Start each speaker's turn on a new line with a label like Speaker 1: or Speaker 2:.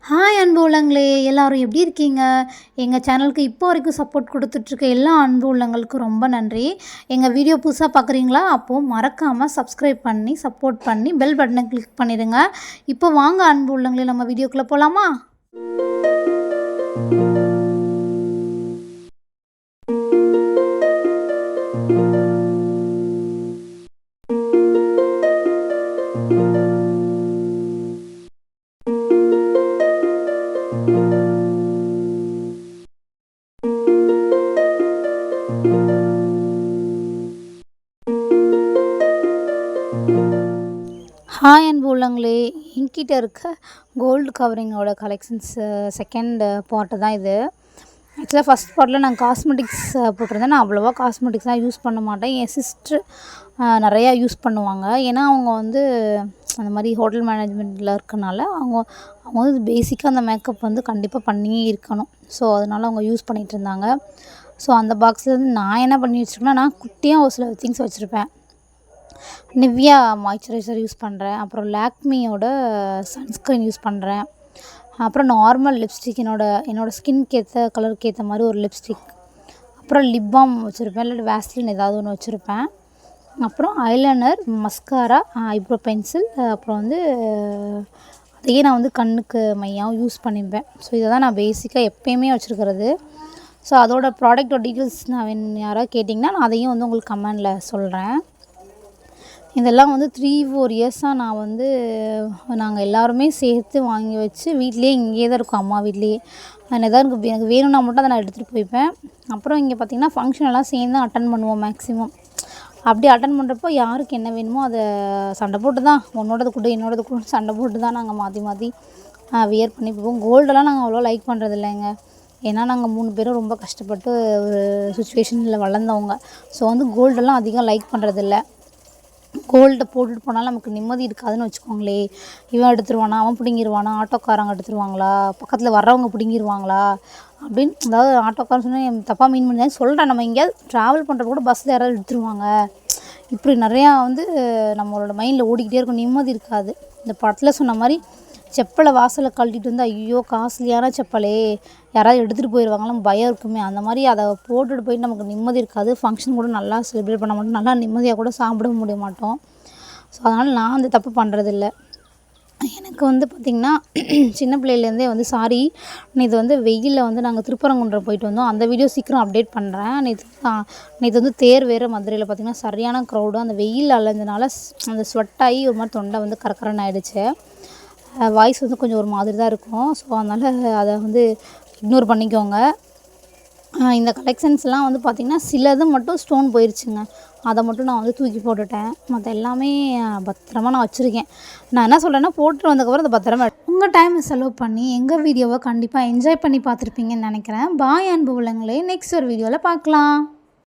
Speaker 1: Hi அன்பு உள்ளங்களே, எல்லாரும் எப்படி இருக்கீங்க? எங்கள் சேனலுக்கு இப்போ வரைக்கும் சப்போர்ட் கொடுத்துட்ருக்க எல்லா அன்பு உள்ளங்களுக்கும் ரொம்ப நன்றி. எங்கள் வீடியோ புதுசாக பார்க்குறீங்களா? அப்போது மறக்காமல் சப்ஸ்கிரைப் பண்ணி சப்போர்ட் பண்ணி பெல் பட்டனை கிளிக் பண்ணிடுங்க. இப்போ வாங்க அன்பு உள்ளங்களே, நம்ம வீடியோக்குள்ளே போகலாமா? ஹாய் அன்பு உள்ளங்களே, என்கிட்ட இருக்க கோல்டு கவரிங்கோட கலெக்ஷன்ஸ் செகண்ட் பார்ட்டு தான் இது. ஆக்சுவலாக ஃபஸ்ட் பார்ட்டில் நான் காஸ்மெட்டிக்ஸ் போட்டிருந்தேன். நான் அவ்வளோவா காஸ்மெட்டிக்ஸ்லாம் யூஸ் பண்ண மாட்டேன். என் சிஸ்டர் நிறையா யூஸ் பண்ணுவாங்க. ஏன்னா அவங்க வந்து அந்த மாதிரி ஹோட்டல் மேனேஜ்மெண்ட்டில் இருக்கனால அவங்க அவங்க வந்து பேசிக்காக அந்த மேக்கப் வந்து கண்டிப்பாக பண்ணியே இருக்கணும். ஸோ அதனால் அவங்க யூஸ் பண்ணிகிட்டு இருந்தாங்க. ஸோ அந்த பாக்ஸ்லேருந்து நான் என்ன பண்ணி வச்சுருக்கேன்னா, நான் குட்டியாக ஒரு சில திங்ஸ் வச்சுருப்பேன். நிவ்யா மாய்ஸ்சரைசர் யூஸ் பண்ணுறேன். அப்புறம் லாக்மியோட சன்ஸ்க்ரீன் யூஸ் பண்ணுறேன். அப்புறம் நார்மல் லிப்ஸ்டிக் என்னோடய ஸ்கின்க்கு ஏற்ற கலருக்கு ஏற்ற மாதிரி ஒரு லிப்ஸ்டிக். அப்புறம் லிப் பாம் வச்சுருப்பேன், இல்லாட்டி வேஸ்லின் ஏதாவது ஒன்று வச்சுருப்பேன். அப்புறம் ஐலைனர், மஸ்காரா, ஐப்ரோ பென்சில், அப்புறம் வந்து அதையே நான் வந்து கண்ணுக்கு மையாகவும் யூஸ் பண்ணிப்பேன். ஸோ இதை தான் நான் பேசிக்காக எப்போயுமே வச்சுருக்கிறது. ஸோ அதோடய ப்ராடக்டோட டீட்டெயில்ஸ் நான் யாராவது கேட்டிங்கன்னா நான் அதையும் வந்து உங்களுக்கு கமெண்டில் சொல்கிறேன். இதெல்லாம் வந்து 3-4 இயர்ஸாக நான் வந்து நாங்கள் எல்லாருமே சேர்த்து வாங்கி வச்சு வீட்லேயே இங்கேயே தான் இருக்கும், அம்மா வீட்லேயே. எனக்கு வேணும்னா மட்டும் அதை நான் எடுத்துகிட்டு போய்ப்பேன். அப்புறம் இங்கே பார்த்திங்கன்னா ஃபங்க்ஷன் எல்லாம் சேர்ந்து அட்டன் பண்ணுவோம் மேக்ஸிமம். அப்படி அட்டன் பண்ணுறப்போ யாருக்கு என்ன வேணுமோ அதை சண்டை போட்டு தான், உன்னோடது கூட என்னோடது கூட சண்டை போட்டு தான் நாங்கள் மாற்றி மாற்றி வியர் பண்ணி போவோம். கோல்டெல்லாம் நாங்கள் அவ்வளோ லைக் பண்ணுறது இல்லைங்க. ஏன்னா நாங்கள் 3 பேரும் ரொம்ப கஷ்டப்பட்டு ஒரு சுச்சுவேஷனில் வளர்ந்தவங்க. ஸோ வந்து கோல்டெல்லாம் அதிகம் லைக் பண்ணுறதில்ல. கோல்டை போட்டுட்டு போனாலும் நமக்கு நிம்மதி இருக்காதுன்னு வச்சுக்கோங்களே. இவன் எடுத்துருவானா, அவன் பிடுங்கிடுவானா, ஆட்டோக்காரங்க எடுத்துருவாங்களா, பக்கத்தில் வர்றவங்க பிடுங்கிடுவாங்களா அப்படின்னு. அதாவது ஆட்டோக்காரன் சொன்னால் தப்பாக மீன் பண்ணி சொல்கிறேன். நம்ம எங்கேயாவது ட்ராவல் பண்ணுறப்ப கூட பஸ்ஸில் யாராவது எடுத்துருவாங்க. இப்படி நிறையா வந்து நம்மளோட மைண்டில் ஓடிக்கிட்டே இருக்கும், நிம்மதி இருக்காது. இந்த படத்தில் சொன்ன மாதிரி செப்பலை வாசலில் கழட்டிட்டு வந்து ஐயோ காஸ்ட்லியான செப்பலே யாராவது எடுத்துகிட்டு போயிடுவாங்களாம் பயம் இருக்குமே. அந்த மாதிரி அதை போட்டுட்டு போயிட்டு நமக்கு நிம்மதி இருக்காது. ஃபங்க்ஷன் கூட நல்லா செலிப்ரேட் பண்ண மாட்டோம், நல்லா நிம்மதியாக கூட சாப்பிட முடிய மாட்டோம். ஸோ அதனால் நான் அந்த தப்பு பண்ணுறதில்ல. எனக்கு வந்து பார்த்திங்கன்னா சின்ன பிள்ளையிலேருந்தே வந்து நேற்று வந்து வெயிலில் வந்து நாங்கள் திருப்பரங்குன்றம் போயிட்டு வந்தோம். அந்த வீடியோ சீக்கிரம் அப்டேட் பண்ணுறேன். நேற்று வந்து தேர் வேறு மதுரையில் பார்த்திங்கன்னா சரியான க்ரௌடு. அந்த வெயில் அலைஞ்சனால அந்த ஸ்வெட்டாகி ஒரு மாதிரி தொண்டை வந்து கரக்கரன்னு ஆகிடுச்சு. வாய்ஸ் வந்து கொஞ்சம் ஒரு மாதிரி தான் இருக்கும். ஸோ அதனால் அதை வந்து இக்னோர் பண்ணிக்கோங்க. இந்த கலெக்ஷன்ஸ்லாம் வந்து பார்த்திங்கன்னா சிலது மட்டும் ஸ்டோன் போயிடுச்சுங்க. அதை மட்டும் நான் வந்து தூக்கி போட்டுட்டேன். மற்ற எல்லாமே பத்திரமா நான் வச்சுருக்கேன். நான் என்ன சொல்கிறேன்னா, போட்டுட்டு வந்ததுக்கப்புறம் அதை பத்திரமா உங்கள் டைமை செலவு பண்ணி எங்கள் வீடியோவை கண்டிப்பாக என்ஜாய் பண்ணி பார்த்துருப்பீங்கன்னு நினைக்கிறேன். பாய் அன்பு உள்ளங்களே, நெக்ஸ்ட் ஒரு வீடியோவில் பார்க்கலாம்.